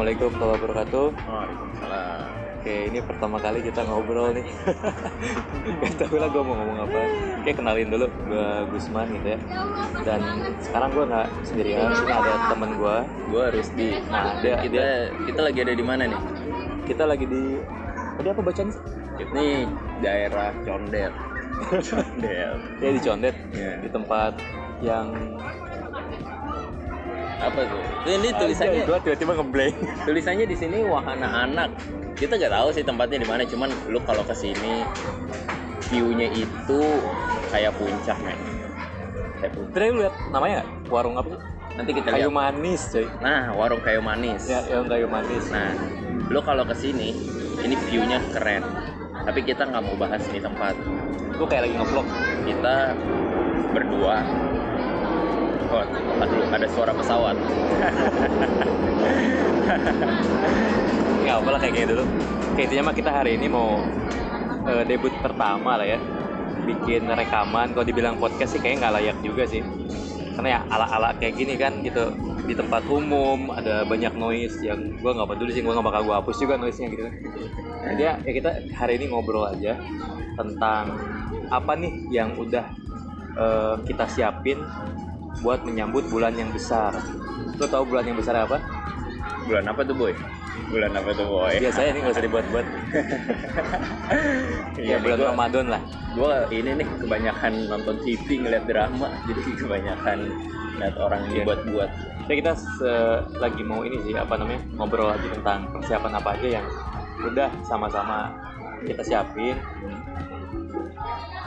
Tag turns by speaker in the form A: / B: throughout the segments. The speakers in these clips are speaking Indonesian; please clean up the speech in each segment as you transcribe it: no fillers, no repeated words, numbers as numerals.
A: Assalamualaikum warahmatullahi wabarakatuh.
B: Waalaikumsalam.
A: Oke, ini pertama kali kita ngobrol nih. Gak tau lah gue mau ngomong apa. Oke, kenalin dulu, gue Gusman gitu ya. Dan sekarang gue nggak sendirian, sini ada temen gue.
B: Gue Rusdi.
A: Nah,
B: Kita lagi ada di mana nih?
A: kita lagi di... Tadi apa bacaan sih?
B: Ini daerah Condet. Condet.
A: Ya di Condet,
B: Iya.
A: di tempat yang...
B: Apa tuh? Ini tulisannya.
A: Gue tiba-tiba ngeblank.
B: Tulisannya di sini wahana anak. Kita nggak tahu sih tempatnya di mana. Cuman lu kalau kesini view-nya itu kayak puncak, men. Kayak puncak.
A: Tadi lu lihat namanya nggak? Warung apa sih?
B: Nanti kita
A: Kayu
B: lihat.
A: manis, coy.
B: Nah, warung kayu manis.
A: Ya, yang kayu manis.
B: Nah, lu kalau kesini, ini view-nya keren. Tapi kita nggak mau bahas ini tempat.
A: Gue kayak lagi nge-vlog.
B: Kita berdua. Oh, aduh, ada suara pesawat.
A: Nggak apa lah kayak gini dulu. Kayak intinya mah kita hari ini mau debut pertama lah ya, bikin rekaman. Kalau dibilang podcast sih kayaknya nggak layak juga sih, karena ya ala-ala kayak gini kan gitu, di tempat umum ada banyak noise yang gue nggak peduli sih, gue nggak bakal gue hapus juga noise-nya gitu kan. Jadi ya kita hari ini ngobrol aja tentang apa nih yang udah kita siapin buat menyambut bulan yang besar. Lo tau bulan yang besar apa?
B: Bulan apa tuh, Boy? Bulan apa tuh, Boy?
A: Biasanya ini nggak usah dibuat-buat. Ya bulan Ramadan lah.
B: Gue ini nih kebanyakan nonton TV ngeliat drama, jadi kebanyakan lihat orang dibuat-buat.
A: Jadi kita lagi mau ini sih, apa namanya, ngobrol lagi tentang persiapan apa aja yang udah sama-sama kita siapin.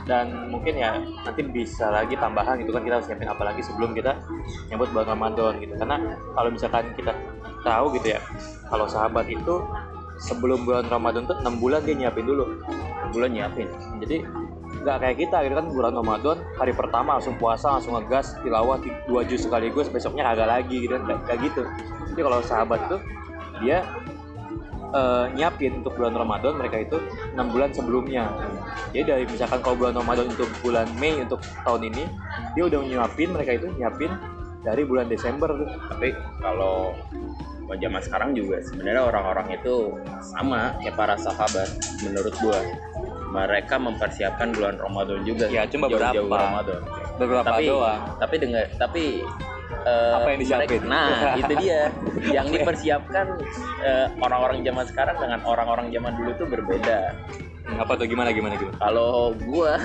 A: Dan mungkin ya nanti bisa lagi tambahan gitu kan, kita harus siapin apa lagi sebelum kita nyambut bulan Ramadan gitu. Karena kalau misalkan kita tahu gitu ya, kalau sahabat itu sebelum bulan Ramadan tuh 6 bulan dia nyiapin dulu.
B: 6 bulan nyiapin.
A: Jadi nggak kayak kita gitu kan, bulan Ramadan hari pertama langsung puasa, langsung ngegas tilawah 2 juz sekaligus, besoknya kagak lagi gitu kan, kayak gitu. Jadi kalau sahabat tuh dia nyiapin untuk bulan Ramadan mereka itu 6 bulan sebelumnya. Jadi dari misalkan kalau bulan Ramadan untuk bulan Mei untuk tahun ini, dia udah nyiapin, mereka itu nyiapin dari bulan Desember tuh.
B: Tapi kalau zaman sekarang juga sebenarnya orang-orang itu sama kayak para sahabat menurut gua. Mereka mempersiapkan bulan Ramadan juga.
A: Ya, cuma
B: jauh-jauh
A: berapa?
B: Ramadan.
A: Beberapa doang.
B: Tapi
A: Apa yang disiapin?
B: Nah, itu dia yang dipersiapkan orang-orang zaman sekarang dengan orang-orang zaman dulu tuh berbeda.
A: Apa tuh, gimana?
B: Kalau gua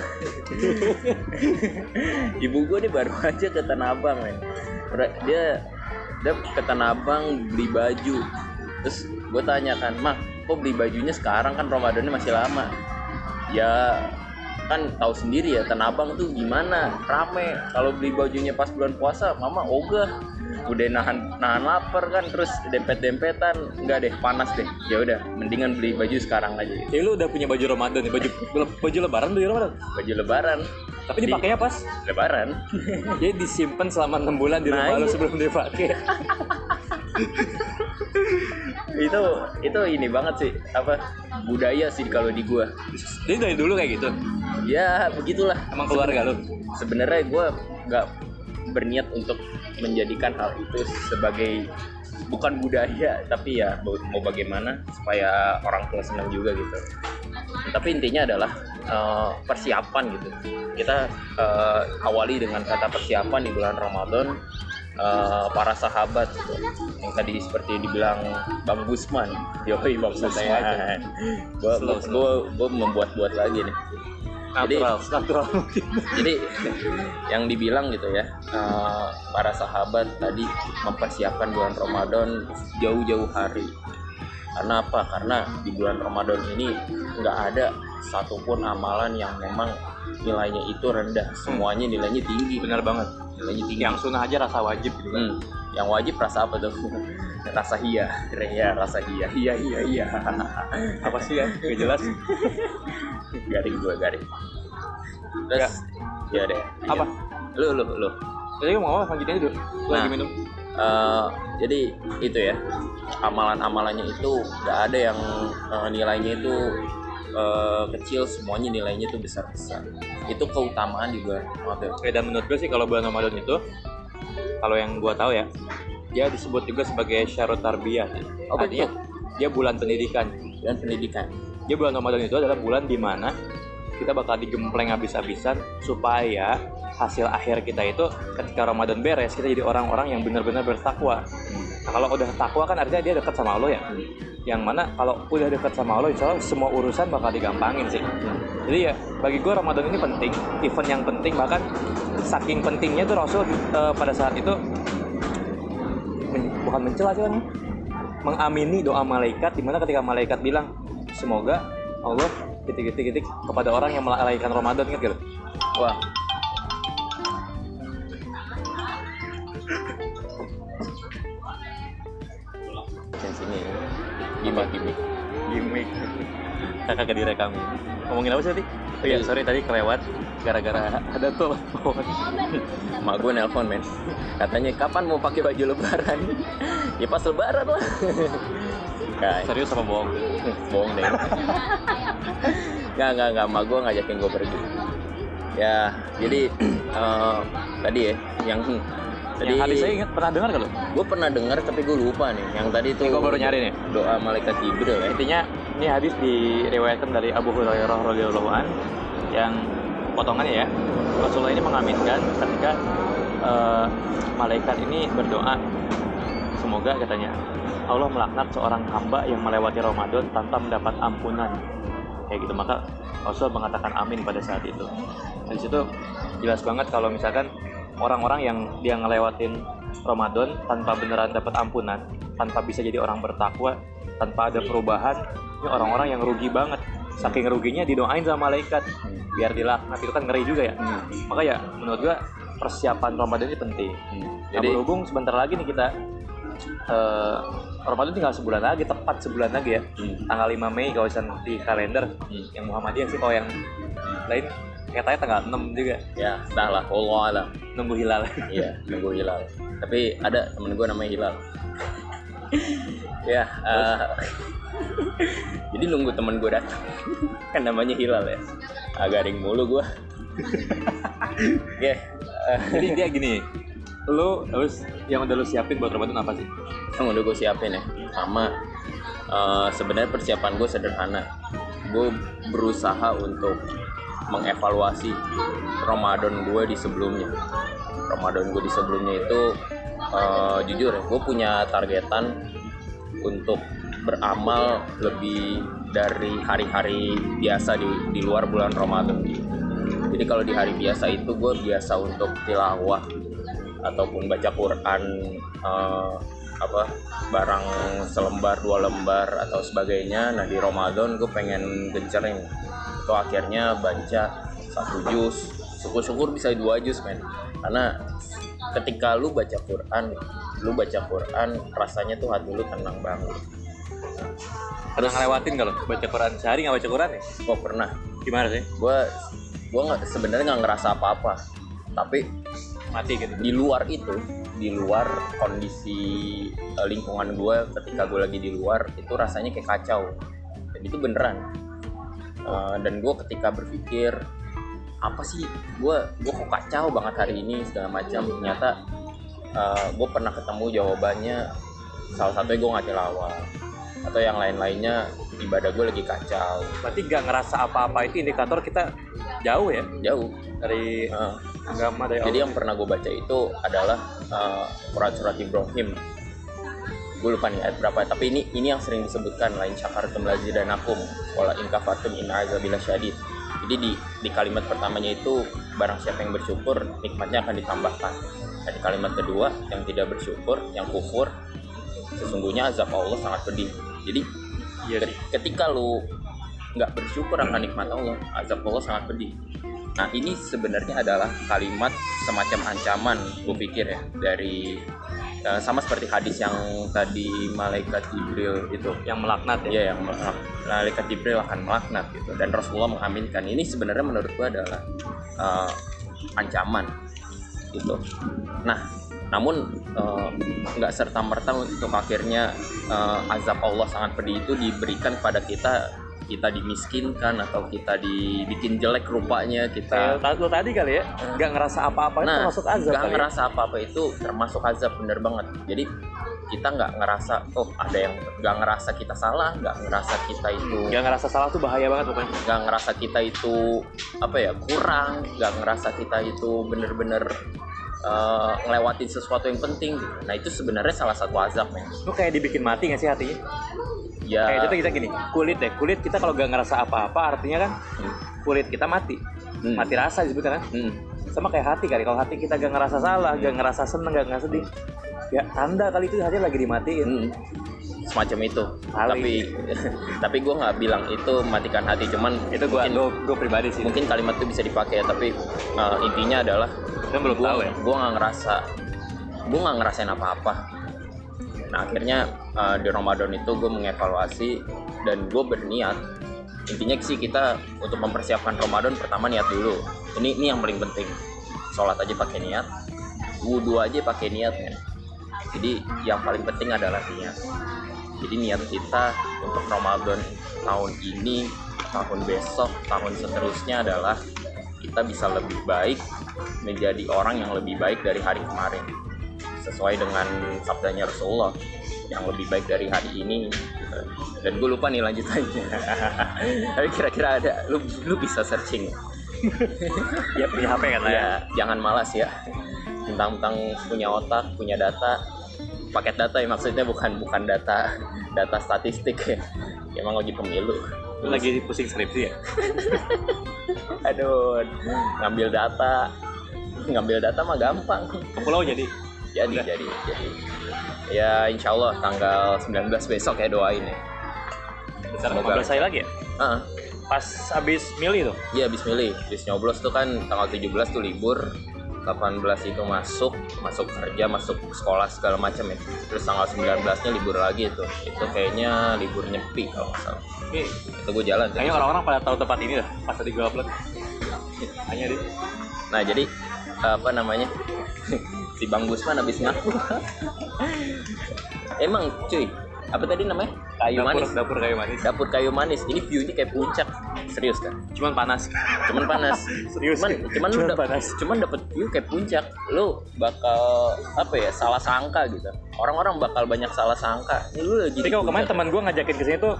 B: ibu gua nih baru aja ke Tanah Abang, men. Dia ke Tanah Abang beli baju. Terus gua tanya kan, "Mak, kok beli bajunya sekarang, kan Ramadannya masih lama?" Ya kan tahu sendiri ya, Tanah Abang tuh gimana, rame. Kalau beli bajunya pas bulan puasa, mama ogah, udah nahan lapar kan, terus dempet-dempetan, enggak deh, panas deh. Ya udah, mendingan beli baju sekarang aja.
A: Jadi lu udah punya baju Ramadan nih, baju lebaran tuh, Ramadan.
B: Baju lebaran.
A: Tapi dipakainya pas
B: Lebaran.
A: jadi disimpan selama 6 bulan di rumah lu sebelum dipakai.
B: itu ini banget sih, apa, budaya sih kalau di gua.
A: Jadi dari dulu kayak gitu.
B: Ya begitulah,
A: Emang keluarga lu.
B: Sebenarnya gua nggak berniat untuk menjadikan hal itu sebagai bukan budaya, tapi ya mau bagaimana supaya orang tua senang juga gitu. Tapi intinya adalah persiapan gitu. Kita awali dengan kata persiapan di bulan Ramadan. Para sahabat gitu, yang tadi seperti dibilang Bang Gusman, yoi Bang Gusman. Gue membuat lagi nih.
A: Natural.
B: Jadi yang dibilang gitu ya, para sahabat tadi mempersiapkan bulan Ramadan jauh-jauh hari. Karena apa? Karena di bulan Ramadan ini nggak ada satupun amalan yang memang nilainya itu rendah. Semuanya nilainya tinggi.
A: Benar banget.
B: Nilainya tinggi.
A: Yang sunnah aja rasa wajib gitu kan.
B: Yang wajib rasa apa tuh? Rasa hiya. Ya, rasa hiya. Iya.
A: Apa sih ya? Gak jelas.
B: Garing. Terus ya deh.
A: Apa?
B: Lu.
A: Jadi mau apa? Lanjutin dulu. Lagi minum.
B: Jadi itu ya, amalan-amalannya itu nggak ada yang nilainya itu kecil, semuanya nilainya itu besar-besar. Itu keutamaan di bulan Ramadan.
A: Dan menurut gue sih kalau bulan Ramadan itu, kalau yang gue tahu ya, dia disebut juga sebagai syahrut tarbiyah.
B: Apa
A: Artinya dia bulan pendidikan.
B: Dan pendidikan.
A: Dia bulan Ramadan itu adalah bulan di mana kita bakal digempleng habis-habisan supaya hasil akhir kita itu ketika Ramadan beres kita jadi orang-orang yang benar-benar bertakwa. Nah, kalau udah takwa kan artinya dia dekat sama Allah ya. Yang mana kalau udah dekat sama Allah, insya Allah semua urusan bakal digampangin sih. Jadi ya bagi gue Ramadan ini penting, event yang penting, bahkan saking pentingnya tuh Rasul pada saat itu bukan mencela sih kan, mengamini doa malaikat, dimana ketika malaikat bilang semoga Allah titik kepada orang yang melalaikan Ramadan gitu.
B: Wah. Yang sini
A: Gimik. Kakak gak direkam. Ngomongin apa sih tadi? Oh iya, sorry tadi kelewat gara-gara ada tol.
B: Mak gue nelpon men, katanya kapan mau pakai baju lebaran? Ya pas lebaran lah. Kayak
A: Serius apa bohong?
B: bohong deh. Nggak, mak gue ngajakin gue pergi. Ya, jadi tadi ya, yang tadi
A: Yang hadis saya ingat pernah dengar gak lo?
B: gue pernah dengar tapi gue lupa nih. Yang tadi itu
A: Ini gue baru nyari nih.
B: doa malaikat Jibril ya.
A: Intinya ini hadis diriwayatkan dari Abu Hurairah radhiyallahu an, yang potongannya ya, Rasulullah ini mengaminkan ketika malaikat ini berdoa, semoga katanya Allah melaknat seorang hamba yang melewati Ramadan tanpa mendapat ampunan, kayak gitu. Maka Rasul mengatakan amin pada saat itu. Dari situ jelas banget kalau misalkan orang-orang yang dia ngelewatin Ramadan tanpa beneran dapat ampunan, tanpa bisa jadi orang bertakwa, tanpa ada perubahan, ini orang-orang yang rugi banget. Saking ruginya didoain sama malaikat biar dilaknat, itu kan ngeri juga ya. Maka ya menurut gua persiapan Ramadan ini penting. Jadi berhubung sebentar lagi nih kita Ramadan tinggal sebulan lagi, tepat sebulan lagi ya. Tanggal 5 Mei kalau misalnya di kalender yang Muhammadiyah sih, kalau yang lain katanya tanggal 6 juga.
B: Ya, entahlah, Allah alam.
A: Nunggu hilal.
B: Iya, nunggu hilal. Tapi ada temen gue namanya Hilal. Ya, jadi nunggu temen gue datang. Kan namanya Hilal ya. Garing mulu gue. Ya,
A: Jadi dia gini, lu terus yang udah lu siapin buat Ramadan apa sih?
B: yang udah gue siapin ya. Sama, sebenarnya persiapan gue sederhana. Gue berusaha untuk mengevaluasi Ramadan gue di sebelumnya. Ramadan gue di sebelumnya itu jujur ya, gue punya targetan untuk beramal lebih dari hari-hari biasa di luar bulan Ramadan. Jadi kalau di hari biasa itu gue biasa untuk tilawah ataupun baca Quran barang selembar 2 lembar atau sebagainya. Nah di Ramadan gue pengen gencerin itu, akhirnya baca 1 juz, syukur-syukur bisa 2 juz men. Karena ketika lu baca Quran rasanya tuh hati lu tenang banget.
A: Pernah ngelewatin kalau baca Quran sehari nggak baca Quran ya?
B: Gue pernah.
A: Gimana sih?
B: Gue sebenarnya nggak ngerasa apa-apa, tapi
A: Mati gitu.
B: di luar itu, di luar kondisi lingkungan gue, ketika gue lagi di luar itu rasanya kayak kacau. Dan itu beneran. Dan gue ketika berpikir apa sih gue kok kacau banget hari ini segala macam, ternyata gue pernah ketemu jawabannya. Salah satunya gue nggak tilawah, atau yang lain-lainnya ibadah gue lagi kacau.
A: Berarti nggak ngerasa apa-apa itu indikator kita jauh ya
B: Jauh
A: dari agama, dari
B: Jadi
A: Allah.
B: yang pernah gue baca itu adalah Quran surat Ibrahim. Gue lupa nih ayat berapa, tapi ini yang sering disebutkan, lain syakartum lazidanakum wala in kafartum inna azabi lasyadid. Jadi di kalimat pertamanya itu barang siapa yang bersyukur nikmatnya akan ditambahkan. Dan di kalimat kedua yang tidak bersyukur, yang kufur, sesungguhnya azab Allah sangat pedih. Jadi ketika lu nggak bersyukur akan nikmat Allah, azab Allah sangat pedih. Nah ini sebenarnya adalah kalimat semacam ancaman, gue pikir ya, dari sama seperti hadis yang tadi malaikat Jibril itu
A: yang melaknat ya.
B: ya, yang malaikat Jibril akan melaknat gitu, dan Rasulullah mengaminkan. Ini sebenarnya menurut gue adalah ancaman gitu. Nah namun nggak serta merta untuk akhirnya azab Allah sangat pedih itu diberikan kepada kita kita dimiskinkan atau kita dibikin jelek rupanya, kita
A: Kayak lo tadi kali ya, nggak ngerasa apa-apa itu termasuk azab
B: nggak
A: kali ya?
B: ngerasa apa-apa itu termasuk azab, bener banget. Jadi kita nggak ngerasa, ada yang nggak ngerasa kita salah, nggak ngerasa kita itu,
A: Nggak ngerasa salah tuh bahaya banget pokoknya.
B: nggak ngerasa kita itu kurang, nggak ngerasa kita itu bener-bener ngelewatin sesuatu yang penting. Nah itu sebenarnya salah satu azab, men.
A: Lu kayak dibikin mati nggak sih hatinya?
B: Ya,
A: Kayak contoh kita gini, kulit kita kalau nggak ngerasa apa-apa artinya kan kulit kita mati, mati rasa disebutnya kan. Sama kayak hati kali, kalau hati kita gak ngerasa salah, gak ngerasa seneng, gak ngerasa sedih, ya tanda kali itu hati lagi dimatiin.
B: semacam itu.
A: Kali.
B: Tapi gue nggak bilang itu matikan hati, cuman
A: Itu gue pribadi sih.
B: mungkin kalimat itu bisa dipakai, tapi intinya adalah
A: Kan belum tahu ya.
B: gue nggak ngerasain apa-apa. Nah akhirnya di Ramadan itu gue mengevaluasi dan gue berniat. Intinya sih kita untuk mempersiapkan Ramadan pertama niat dulu. Ini yang paling penting. Sholat aja pakai niat, wudhu aja pakai niat, men. Jadi yang paling penting adalah niat. Jadi niat kita untuk Ramadan tahun ini, tahun besok, tahun seterusnya adalah kita bisa lebih baik, menjadi orang yang lebih baik dari hari kemarin, sesuai dengan sabdanya Rasulullah, yang lebih baik dari hari ini. Dan gue lupa nih lanjutannya. Tapi kira-kira ada, lu bisa searching.
A: Ya punya HP kan lah ya.
B: Jangan malas ya. Tentang punya otak, punya data, paket data ya, maksudnya bukan data statistik ya. Emang lagi pemilu.
A: Lu lagi pusing skripsi ya?
B: Aduh, ngambil data mah gampang.
A: Ke pulau jadi.
B: Jadi. Ya insya Allah tanggal 19 besok ya, doain ya.
A: Besar
B: Semoga
A: 15 hari lagi ya? Pas abis milih tuh?
B: Iya, habis milih. Habis nyoblos tuh kan tanggal 17 tuh libur, 18 itu masuk kerja, masuk sekolah segala macam ya. Terus tanggal 19-nya libur lagi itu. Itu kayaknya libur nyepi kalau nggak salah. Itu gue jalan.
A: Kayaknya orang-orang pada tahu tempat ini dah pas tadi gue upload. Hanya deh.
B: Nah jadi si Bang Gusman habis ngaku. Emang cuy, apa tadi namanya?
A: Dapur kayu manis.
B: Dapur kayu manis. Ini view-nya kayak puncak. Serius kan?
A: Cuman panas. Serius.
B: Cuman dapat view kayak puncak. Lu bakal salah sangka gitu. Orang-orang bakal banyak salah sangka. Ini lu lagi.
A: Tapi kalau kemarin teman gue ngajakin kesini tuh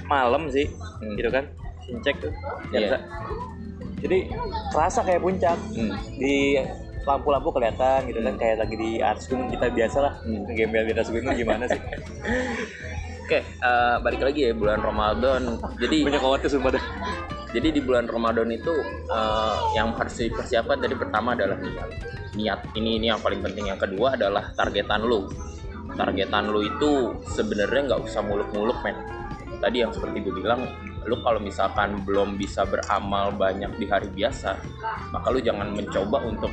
A: malam sih, gitu kan? Sincek tuh.
B: Iya.
A: Jadi kerasa kayak puncak. Di lampu-lampu kelihatan gitu kan, kayak lagi di atas gunung. Kita biasalah ngegembel di atas gunung, gimana sih?
B: Oke, balik lagi ya bulan Ramadan. Jadi
A: banyak khawatir sumpah dah.
B: Jadi di bulan Ramadan itu yang harus dipersiapkan tadi pertama adalah niat. Ini yang paling penting. Yang kedua adalah targetan lu. Targetan lu itu sebenarnya nggak usah muluk-muluk, men. Tadi yang seperti gue bilang, lu kalau misalkan belum bisa beramal banyak di hari biasa, maka lu jangan mencoba untuk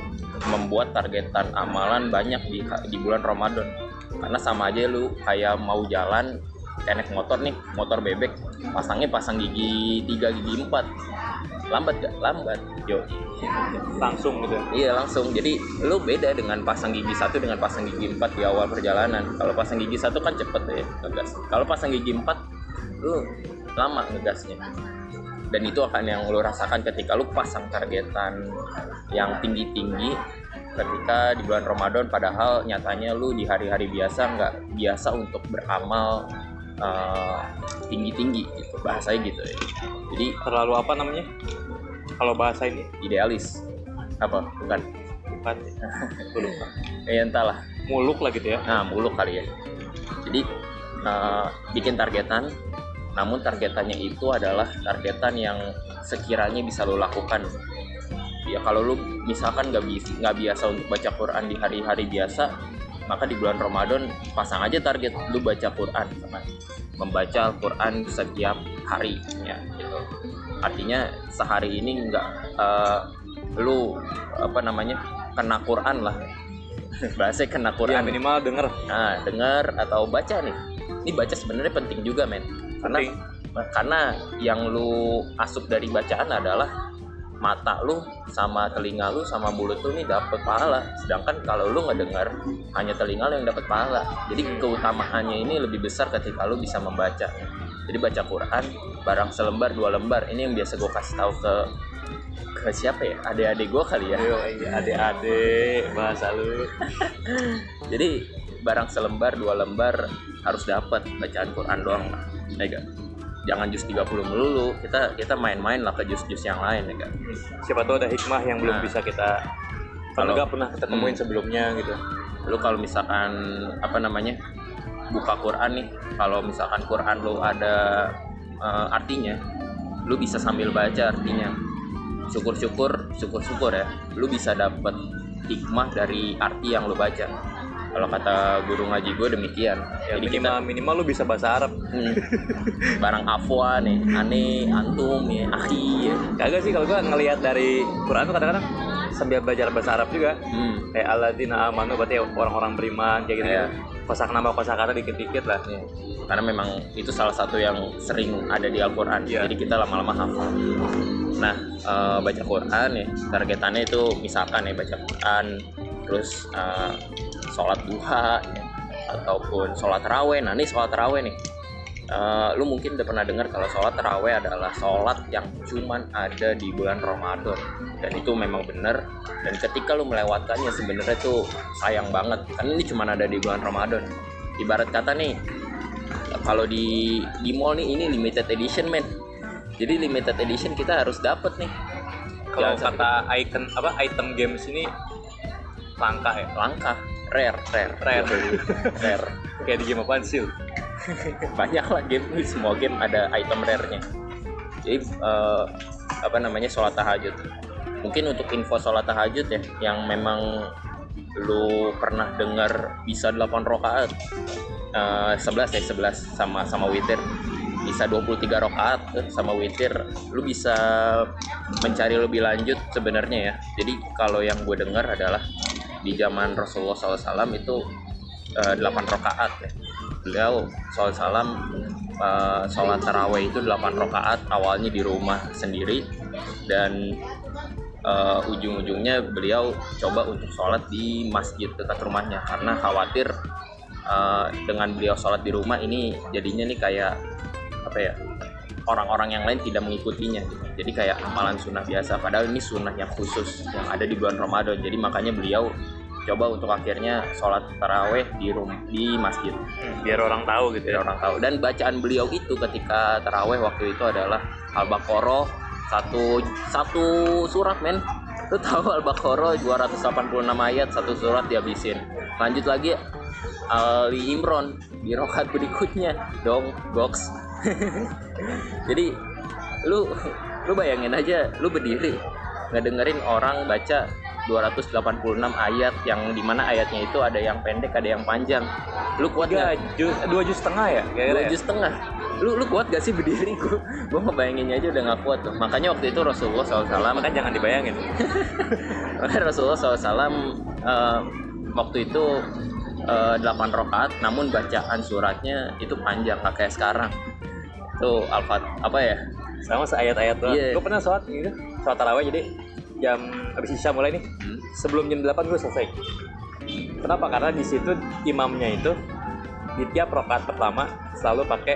B: membuat targetan amalan banyak di bulan Ramadan. Karena sama aja lu kayak mau jalan, naik motor nih, motor bebek, pasang gigi 3, gigi 4. Lambat gak? Lambat. Yo.
A: Langsung gitu.
B: Iya, langsung. Jadi lu beda dengan pasang gigi 1 dengan pasang gigi 4 di awal perjalanan. Kalau pasang gigi 1 kan cepet ya ngegas. Kalau pasang gigi 4 lu lama ngegasnya. Dan itu akan yang lu rasakan ketika lu pasang targetan yang tinggi-tinggi ketika di bulan Ramadan, padahal nyatanya lu di hari-hari biasa nggak biasa untuk beramal tinggi-tinggi gitu, bahasanya gitu ya. Jadi
A: Terlalu apa namanya? Kalau bahasa ini
B: idealis apa? Bukan.
A: Gue lupa.
B: Ya entahlah.
A: Muluk lah gitu ya.
B: Nah, muluk kali ya. Jadi bikin targetan, namun targetannya itu adalah targetan yang sekiranya bisa lo lakukan. Ya kalau lo misalkan nggak biasa untuk baca Quran di hari-hari biasa, maka di bulan Ramadan pasang aja target lo baca Quran, sama membaca Quran setiap hari ya gitu. Artinya sehari ini nggak lo kena Quran lah. Bahasa kena Quran.
A: Ya minimal denger.
B: Nah, denger atau baca nih. Ini baca sebenarnya penting juga, men. Karena yang lu asup dari bacaan adalah mata lu sama telinga lu sama mulut lu nih dapat pahala. Sedangkan kalau lu ngedengar, hanya telinga lu yang dapat pahala. Jadi keutamaannya ini lebih besar ketika lu bisa membaca. Jadi baca Quran barang selembar 2 lembar. Ini yang biasa gue kasih tahu ke siapa ya? Adik-adik gue kali ya.
A: Adik-adik bahasa lu.
B: Jadi barang selembar 2 lembar harus dapat bacaan Quran doang lah. Ya gak? Jangan jus 30 melulu. Kita main-main lah ke jus-jus yang lain ya gak?
A: Siapa tahu ada hikmah yang belum bisa kita kalau nggak pernah kita temuin sebelumnya gitu.
B: Lu kalau misalkan buka Quran nih, kalau misalkan Quran lu ada artinya, lu bisa sambil baca artinya. Syukur-syukur ya, lu bisa dapet hikmah dari arti yang lu baca. Kalau kata guru ngaji gue demikian.
A: Ya, jadi minimal lu bisa bahasa Arab.
B: Barang afwa nih, aneh, antum ya, akhi ya.
A: Kagak sih, kalau gue ngelihat dari Quran tuh kadang-kadang sambil belajar bahasa Arab juga. Kayak alladzina amanu berarti orang-orang beriman kayak gitu. Ya. Kosakata dikit-dikit lah.
B: Ya. Karena memang itu salah satu yang sering ada di Al-Quran. Ya. Jadi kita lama-lama hafal. Nah, baca Quran ya, targetannya itu misalkan ya baca Quran, terus sholat duha ya, ataupun sholat taraweh. Nah ini sholat taraweh nih, lu mungkin udah pernah dengar kalau sholat taraweh adalah sholat yang cuman ada di bulan Ramadan, dan itu memang benar. Dan ketika lu melewatkannya sebenarnya tuh sayang banget, karena ini cuman ada di bulan Ramadan. Ibarat kata nih, kalau di mall nih ini limited edition men. Jadi limited edition kita harus dapet nih.
A: Kalau kata item games ini langka ya?
B: Langka, rare.
A: Kayak di game apaan sih?
B: Banyak lah game, semua game ada item rare-nya. Jadi sholat tahajud. Mungkin untuk info sholat tahajud ya, yang memang lu pernah dengar bisa 8 rakaat, 11 sama witir. Bisa 23 rakaat sama witir, lu bisa mencari lebih lanjut sebenarnya ya. Jadi kalau yang gue dengar adalah di zaman Rasulullah SAW itu 8 rakaat ya. Beliau SAW sholat taraweh itu 8 rakaat, awalnya di rumah sendiri, dan ujung-ujungnya beliau coba untuk sholat di masjid dekat rumahnya, karena khawatir dengan beliau sholat di rumah ini jadinya nih kayak orang-orang yang lain tidak mengikutinya gitu. Jadi kayak amalan sunnah biasa, padahal ini sunnah yang khusus yang ada di bulan Ramadan. Jadi makanya beliau coba untuk akhirnya sholat taraweh di masjid,
A: biar orang tahu gitu ya.
B: Orang tahu. Dan bacaan beliau itu ketika taraweh waktu itu adalah Al-Baqarah satu surat men. Lu tahu Al-Baqarah 286 ayat, satu surat dihabisin. Lanjut lagi Ali Imran di rakaat berikutnya dong, goks. Jadi lu bayangin aja, lu berdiri ngedengerin orang baca 286 ayat, yang dimana ayatnya itu ada yang pendek ada yang panjang. Lu kuat nggak?
A: 2 juz setengah ya?
B: 2 juz setengah. Lu kuat gak sih berdiri? Gue ngebayanginnya aja udah nggak kuat tuh. Makanya waktu itu Rasulullah SAW
A: kan jangan dibayangin.
B: Rasulullah SAW waktu itu 8 rakaat, namun bacaan suratnya itu panjang, nggak kayak sekarang. Tuh
A: Sama seayat-ayat doang.
B: Yeah.
A: Gue pernah sholat tarawih, jadi jam habis isya mulai nih. Sebelum jam 8 gue selesai. Kenapa? Karena di situ imamnya itu di tiap rakaat pertama selalu pakai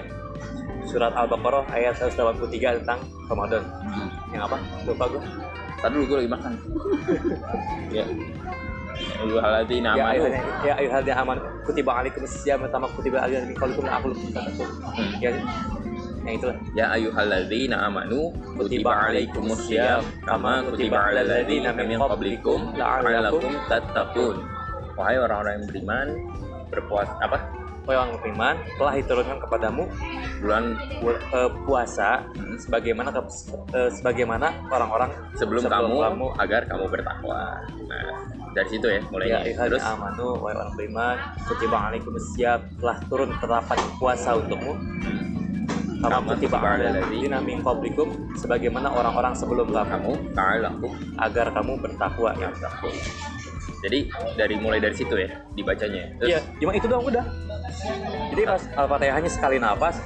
A: surat Al-Baqarah ayat 183 tentang Ramadan. Yang apa? Lupa gue.
B: Tadi dulu gue lagi makan. Ya. Ayyuhalladzina amanu.
A: Ya ayyuhalladzina amanu kutiba alaikumus syiyam kama kutiba alal ladzina min qablikum la'allakum tattaqun. Ya. Yang itulah.
B: Ya ayyuhalladzina amanu kutiba alaikumus syiyam kama kutiba alal ladzina min qablikum la'allakum tattaqun. Wahai orang-orang yang beriman,
A: Wahai orang beriman, telah diturunkan kepadamu bulan puasa sebagaimana orang-orang sebelum kamu agar kamu bertakwa.
B: Nah, dari situ ya mulainya.
A: Ya, terus amanu, wahai orang beriman, kutiba alaikumus syiyam, telah turun terdapat puasa untukmu. Kama kutiba alal ladzina min qablikum, sebagaimana orang-orang sebelum kamu agar kamu bertakwa. Ya.
B: Jadi mulai dari situ ya dibacanya.
A: Iya, cuma itu doang udah. Jadi pas Al-Fatihahnya sekali nafas,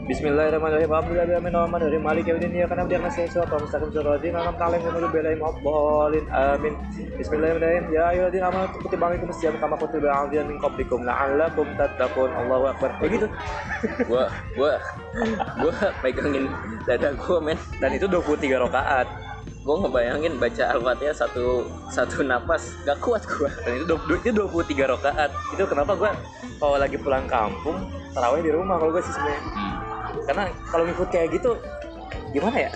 A: Bismillahirrahmanirrahim. Alhamdulillahirrahmanirrahim. Maliki yaumiddin. Iyyaka na'budu wa iyyaka nasta'in. Mustaqim shiratal ladzina an'amta 'alaihim ghairil maghdubi 'alaihim. Amin. Bismillahirrahmanirrahim. Ya ayyuhalladzina amanu kutiba 'alaikumus shiyam kama kutiba 'alal ladzina min qablikum la'allakum tattaqun. Allahu akbar. Kayak gitu.
B: Gua pegangin dada gua, men.
A: Dan itu 23 rakaat.
B: Gua ngebayangin baca Al-Fatihah satu napas gak kuat gua.
A: Dan itu 23 rakaat. Itu kenapa gua kalau lagi pulang kampung tarawih di rumah kalau gua sih sebenarnya. Karena kalau ngikut kayak gitu gimana ya?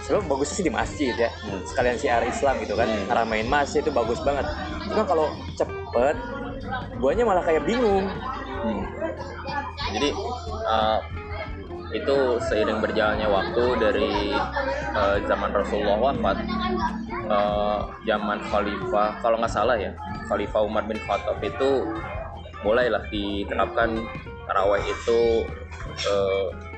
A: Sebenarnya bagusnya sih di masjid ya. Sekalian syiar Islam gitu kan. Ngeramein masjid itu bagus banget. Cuma kalau cepet guanya malah kayak bingung.
B: Jadi itu seiring berjalannya waktu dari zaman Rasulullah wafat, zaman Khalifah, kalau nggak salah ya, Khalifah Umar bin Khattab itu mulailah diterapkan tarawih itu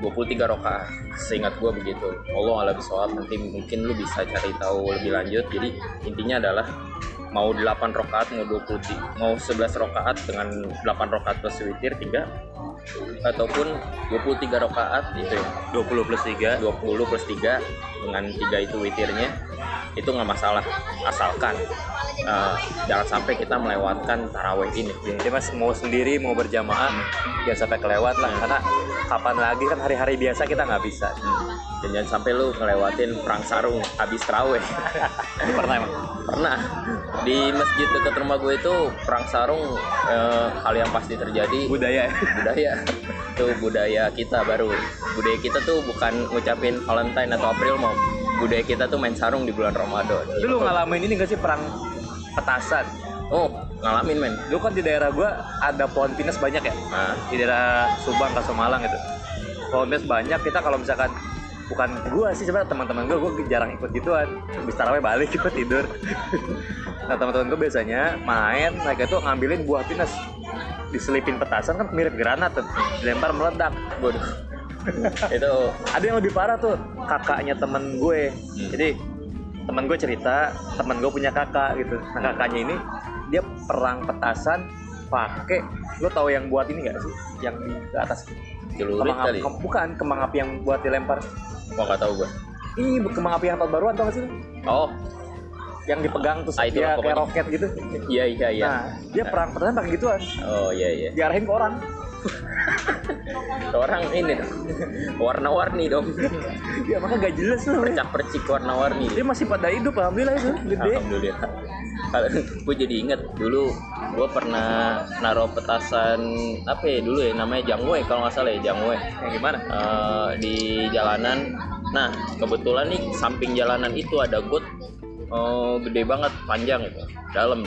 B: 23 rakaat. Seingat gue begitu. Allah a'lam bishawab, nanti mungkin lu bisa cari tahu lebih lanjut. Jadi intinya adalah mau 8 rakaat, mau 11 rakaat dengan 8 rakaat plus witir 3, ataupun 23 rakaat itu ya,
A: 20 plus 3
B: dengan 3 itu witirnya, itu nggak masalah, asalkan jangan sampai kita melewatkan tarawih ini.
A: Jadi mas mau sendiri mau berjamaah jangan sampai kelewat lah, karena kapan lagi kan hari-hari biasa kita nggak bisa.
B: Dan jangan sampai lu ngelewatin perang sarung habis tarawih.
A: Ini pernah emang?
B: Pernah. Di masjid dekat rumah gue itu perang sarung hal yang pasti terjadi.
A: Budaya
B: Itu budaya kita baru. Budaya kita tuh bukan ngucapin Valentine atau April Mop. Budaya kita tuh main sarung di bulan Ramadan.
A: Dulu ngalamin ini nggak sih perang petasan?
B: Oh, ngalamin, men.
A: Dulu kan di daerah gua ada pohon pinus banyak ya.
B: Nah,
A: Di daerah Subang, Kasomalang gitu. Pohon pinus banyak, kita kalau misalkan bukan gua sih sebenarnya teman-teman gua jarang ikut gituan. Habis tarawih balik gua tidur. Nah, teman-teman gua biasanya main, mereka tuh ngambilin buah pinus. Diselipin petasan kan mirip granat tuh. Dilempar meledak.
B: bodoh. Itu
A: Ada yang lebih parah tuh, kakaknya temen gue. Jadi temen gue cerita, temen gue punya kakak gitu. Nah kakaknya ini dia perang petasan pakai, lo tahu yang buat ini nggak sih? Yang di atas
B: celurit kali.
A: Bukan kembang api yang buat dilempar.
B: Gua nggak tahu gua.
A: Ini kembang api yang tahun baruan tau gak sih?
B: Oh,
A: Yang dipegang terus
B: itu
A: dia
B: pokoknya.
A: kayak roket gitu.
B: iya.
A: Nah dia perang petasan pakai gituan.
B: Oh, iya.
A: Diarahin ke orang.
B: Orang ini dong. Warna-warni dong.
A: Ya makanya gak jelas loh.
B: Percak-percik warna-warni.
A: Dia masih pada hidup, alhamdulillah itu gede.
B: Alhamdulillah. Kalau gue jadi inget dulu gue pernah naruh petasan apa ya dulu ya, namanya jangwe kalau nggak salah ya, jangwe.
A: Yang gimana?
B: Di jalanan. Nah kebetulan nih samping jalanan itu ada got gede banget, panjang itu, dalam.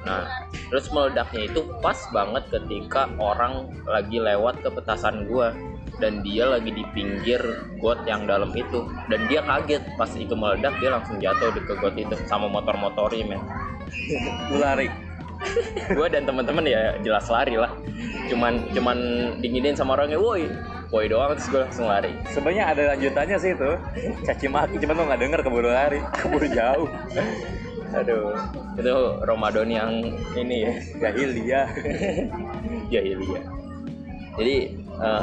B: Nah terus meledaknya itu pas banget ketika orang lagi lewat ke petasan gua, dan dia lagi di pinggir got yang dalam itu, dan dia kaget pas itu meledak, dia langsung jatuh di ke got itu sama motor-motori, men.
A: Lu lari.
B: Gua dan teman-teman ya jelas lari lah, cuman dinginin sama orangnya, woi doang, terus gue langsung lari.
A: Sebenarnya ada lanjutannya sih itu, caci maki, cuman lo nggak denger, keburu lari, keburu jauh.
B: Aduh, itu Ramadan yang ini ya,
A: Jahiliyah.
B: jahiliyah. Jadi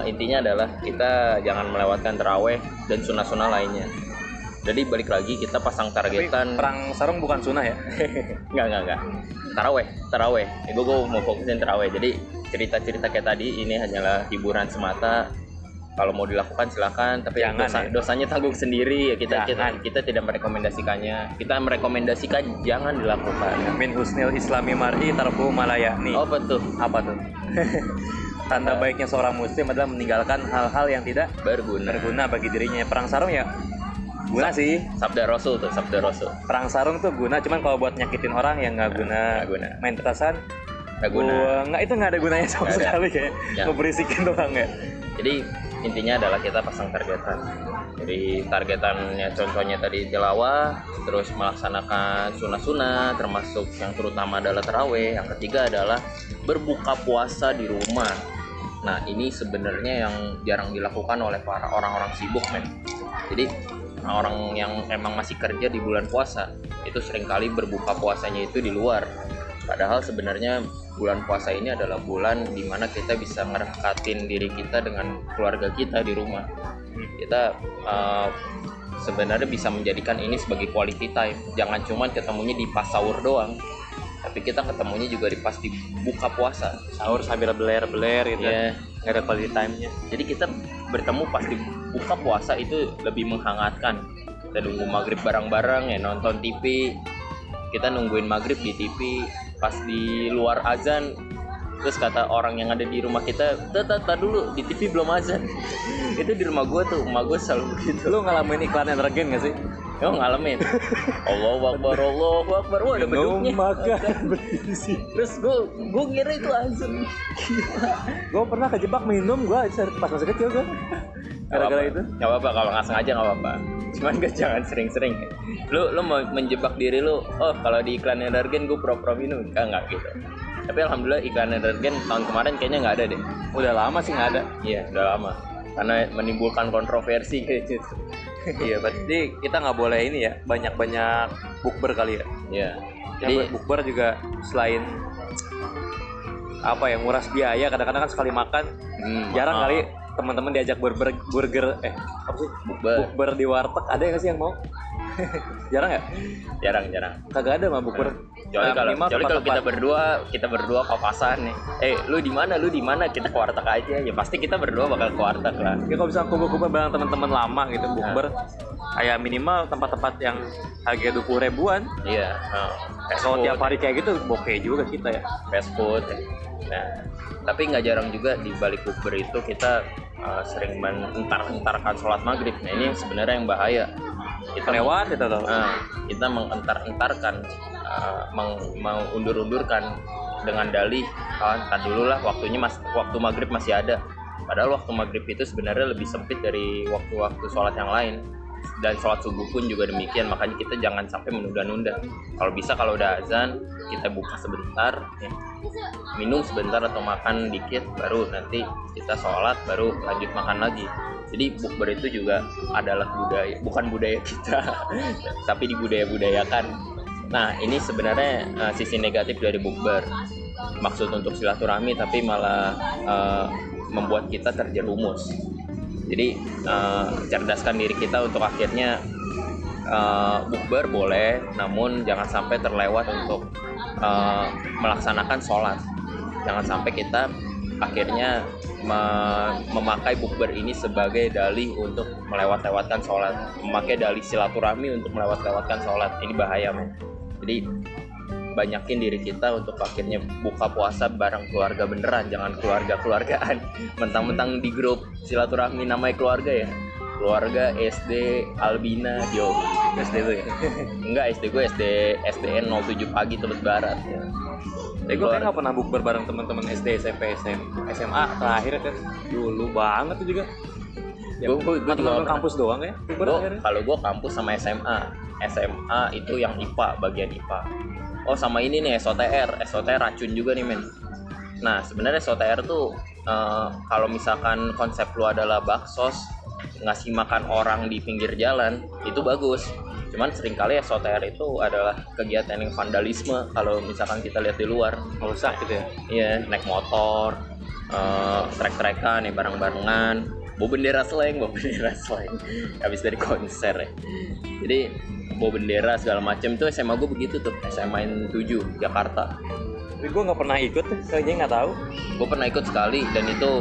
B: intinya adalah kita jangan melewatkan taraweh dan sunnah-sunnah lainnya. Jadi balik lagi kita pasang targetan.
A: Perang sarung bukan sunnah ya?
B: Enggak. Taraweh. Gue mau fokusin taraweh. Jadi cerita-cerita kayak tadi ini hanyalah hiburan semata. Kalau mau dilakukan silakan, tapi
A: jangan,
B: dosanya tanggung sendiri ya. Kita tidak merekomendasikannya. Kita merekomendasikan jangan dilakukan.
A: Min husnil islami mar'i tarku malayani.
B: Oh betul.
A: Apa tuh? Tanda baiknya seorang muslim adalah meninggalkan hal-hal yang tidak berguna bagi dirinya. Perang sarung ya guna sih.
B: Sabda Rasul.
A: Perang sarung tuh guna, cuman kalau buat nyakitin orang yang nggak guna. Main petasan
B: nggak guna.
A: Itu nggak ada gunanya sama sekali kayak ngeberisikin doang ya.
B: Jadi intinya adalah kita pasang targetan. Jadi targetannya contohnya tadi tilawah, terus melaksanakan sunnah-sunnah, termasuk yang terutama adalah taraweh. Yang ketiga adalah berbuka puasa di rumah. Nah ini sebenarnya yang jarang dilakukan oleh para orang-orang sibuk, men. Jadi orang yang emang masih kerja di bulan puasa itu seringkali berbuka puasanya itu di luar. Padahal sebenarnya bulan puasa ini adalah bulan dimana kita bisa ngerekatin diri kita dengan keluarga kita di rumah. Kita sebenarnya bisa menjadikan ini sebagai quality time. Jangan cuma ketemunya di pas sahur doang, tapi kita ketemunya juga di pas di buka puasa.
A: Sahur sambil beler-beler gitu. Nggak ada quality time-nya.
B: Jadi kita bertemu pas di buka puasa itu lebih menghangatkan. Kita nunggu maghrib bareng-bareng ya, nonton TV. Kita nungguin maghrib di TV. Pas di luar azan, terus kata orang yang ada di rumah kita, tata dulu, di TV belum azan. Itu di rumah gue tuh, emak gue selalu begitu.
A: Lu ngalamin iklan Energen gak sih?
B: Oh, ngalamin. Allahu Akbar, Allahu Akbar. Wah, ada beduknya.
A: Makan berisi.
B: Terus gue ngira itu azan.
A: Gue pernah kejebak minum gue pas masih kecil gue. Gara-gara itu.
B: Gak apa-apa, kalau nggak sengaja gak apa-apa. Cuman jangan sering-sering. Lu mau menjebak diri lu. Oh, kalau di iklan Energen gue pura-pura minum. Enggak gitu. Tapi alhamdulillah iklan Energen tahun kemarin kayaknya nggak ada deh.
A: Udah lama sih nggak ada.
B: Iya, udah lama. Karena menimbulkan kontroversi kayak gitu.
A: Iya, berarti kita nggak boleh ini ya, banyak-banyak bukber kali ya.
B: Iya.
A: Jadi bukber juga selain apa ya, nguras biaya, kadang-kadang kan sekali makan jarang kali teman-teman diajak burger apa sih? Bukber di warteg. Ada nggak sih yang mau? Jarang ya?
B: Jarang.
A: Kagak ada mah bukber.
B: Kecuali kalau kita berdua papasan nih. Lu di mana? Kita ke warteg aja. Ya pasti kita berdua bakal ke warteg lah.
A: Ya kalau bisa kumpul-kumpul bareng teman-teman lama gitu, bukber. Kayak minimal tempat-tempat yang harga 20 ribuan.
B: Iya.
A: Kalau tiap hari kayak gitu bokeh juga kita ya.
B: Fast food. Nah, tapi nggak jarang juga di balik bukber itu kita sering menentar-entarkan sholat maghrib. Nah, ini sebenarnya yang bahaya. Kita
A: lewat itu tuh.
B: Kita mengentar-entarkan, mengundur-undurkan dengan dalih, entar dulu lah waktu maghrib masih ada. Padahal waktu maghrib itu sebenarnya lebih sempit dari waktu-waktu sholat yang lain. Dan sholat subuh pun juga demikian. Makanya kita jangan sampai menunda-nunda. Kalau bisa, kalau udah azan kita buka sebentar, minum sebentar atau makan dikit, baru nanti kita sholat, baru lanjut makan lagi. Jadi bukber itu juga adalah budaya, bukan budaya kita, tapi dibudaya-budayakan. Nah, ini sebenarnya sisi negatif dari bukber. Maksud untuk silaturahmi, tapi malah membuat kita terjerumus. Jadi cerdaskan diri kita untuk akhirnya bukber boleh, namun jangan sampai terlewat untuk melaksanakan sholat. Jangan sampai kita akhirnya memakai bukber ini sebagai dalih untuk melewat-lewatkan sholat, memakai dalih silaturahmi untuk melewat-lewatkan sholat. Ini bahaya, men. Jadi banyakin diri kita untuk akhirnya buka puasa bareng keluarga beneran, jangan keluarga-keluargaan. Mentang-mentang di grup silaturahmi namanya keluarga ya, keluarga SD Albina Jo. SD itu ya? Enggak, SD gue SDN 07 pagi Tebet Barat ya.
A: Gue kayak nggak pernah bukber bareng teman-teman SD, SMP, SMA terakhir kan dulu banget tuh juga. Gue juga kampus doang ya.
B: Kalau gue kampus sama SMA itu yang IPA, bagian IPA. Oh, sama ini nih SOTR racun juga nih, men. Nah, sebenarnya SOTR tuh kalau misalkan konsep lu adalah baksos, ngasih makan orang di pinggir jalan, itu bagus. Cuman seringkali SOTR itu adalah kegiatan yang vandalisme kalau misalkan kita lihat di luar.
A: Rusak gitu ya?
B: Iya, naik motor, trek-trekan, bareng-barengan, bawa bendera slang habis dari konser ya. Jadi bawa bendera segala macam itu SMA gue begitu tuh, SMA 7 Jakarta.
A: Tapi gue nggak pernah ikut, kayaknya nggak tahu.
B: Gue pernah ikut sekali, dan itu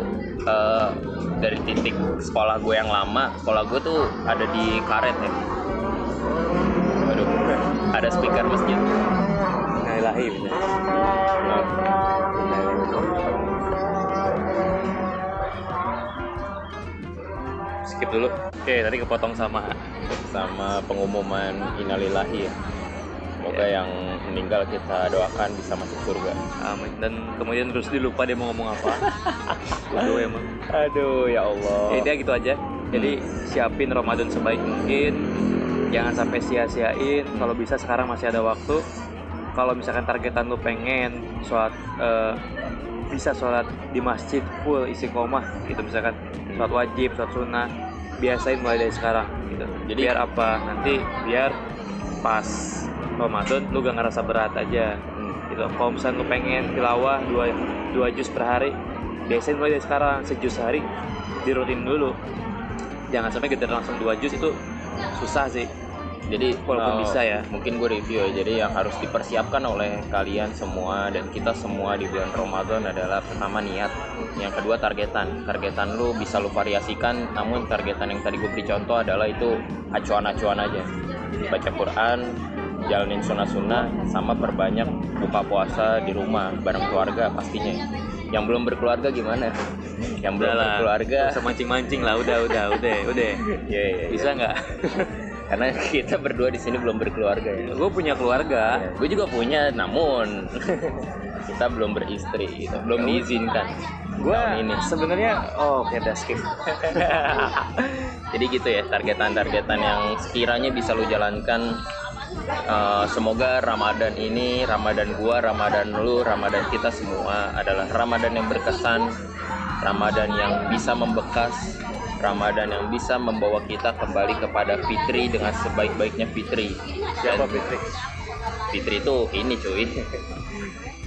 B: dari titik sekolah gue yang lama. Sekolah gue tuh ada di Karet ya. Waduh, ada speaker masjid.
A: Innalillahi. Skip dulu. Oke, tadi kepotong sama
B: pengumuman innalillahi ya. Semoga yang meninggal kita doakan bisa masuk surga.
A: Amin. Dan kemudian terus lupa dia mau ngomong apa. Aduh emang.
B: Aduh ya Allah.
A: Ya dia gitu aja. Jadi siapin Ramadan sebaik mungkin. Jangan sampai sia-siain. Kalau bisa sekarang masih ada waktu. Kalau misalkan targetan lu pengen bisa sholat di masjid full istiqomah gitu, misalkan sholat wajib, sholat sunnah, biasain mulai dari sekarang gitu. Jadi biar apa? Nanti biar pas Ramadan lu gak ngerasa berat aja. gitu. Kalau misalnya lu pengen tilawah 2 juz per hari, biasain mulai dari sekarang sejuz sehari, dirutin dulu. Jangan sampai kita langsung 2 juz, itu susah sih.
B: Jadi
A: Walaupun bisa ya.
B: mungkin gue review ya. Jadi yang harus dipersiapkan oleh kalian semua dan kita semua di bulan Ramadan adalah pertama niat, yang kedua targetan lu bisa lu variasikan, namun targetan yang tadi gue beri contoh adalah itu acuan-acuan aja. Baca Quran, jalanin sunnah-sunnah, sama perbanyak buka puasa di rumah bareng keluarga pastinya. Yang belum berkeluarga gimana? Yang belum berkeluarga
A: Gak usah mancing-mancing lah, udah.
B: ya.
A: Bisa nggak?
B: Karena kita berdua di sini belum berkeluarga ya.
A: Gue punya keluarga.
B: Gue juga punya, namun kita belum beristri gitu, belum diizinkan.
A: Gue
B: tahun ini.
A: sebenarnya oke, udah skip.
B: Jadi gitu ya, targetan yang sekiranya bisa lu jalankan. Semoga Ramadan ini, Ramadan gua, Ramadan lu, Ramadan kita semua adalah Ramadan yang berkesan, Ramadan yang bisa membekas, Ramadan yang bisa membawa kita kembali kepada fitri dengan sebaik-baiknya fitri.
A: Siapa Fitri?
B: Fitri itu ini cuy.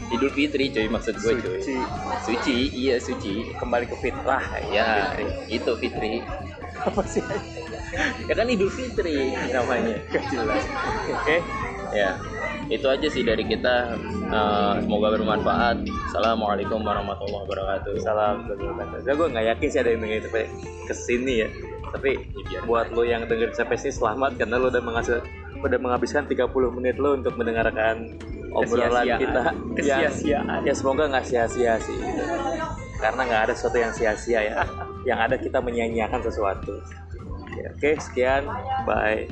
B: Idul Fitri cuy, maksud gue cuy. Suci, iya suci.
A: Kembali ke fitrah
B: Ya,
A: Fitri.
B: itu Fitri.
A: Apa sih?
B: Ya kan Idul Fitri namanya.
A: Gak jelas. Oke.
B: Ya, itu aja sih dari kita. Semoga bermanfaat. Assalamualaikum warahmatullahi wabarakatuh.
A: Salam. Gue nggak yakin sih ada yang dengerin sampai kesini ya. Tapi buat lo yang denger sampai sini selamat, karena lo udah menghabiskan 30 menit lo untuk mendengarkan obrolan kita.
B: Kesia-siaan.
A: Ya semoga nggak sia-sia sih. Karena nggak ada sesuatu yang sia-sia ya. Yang ada kita menyia-nyiakan sesuatu. Oke, sekian. Bye.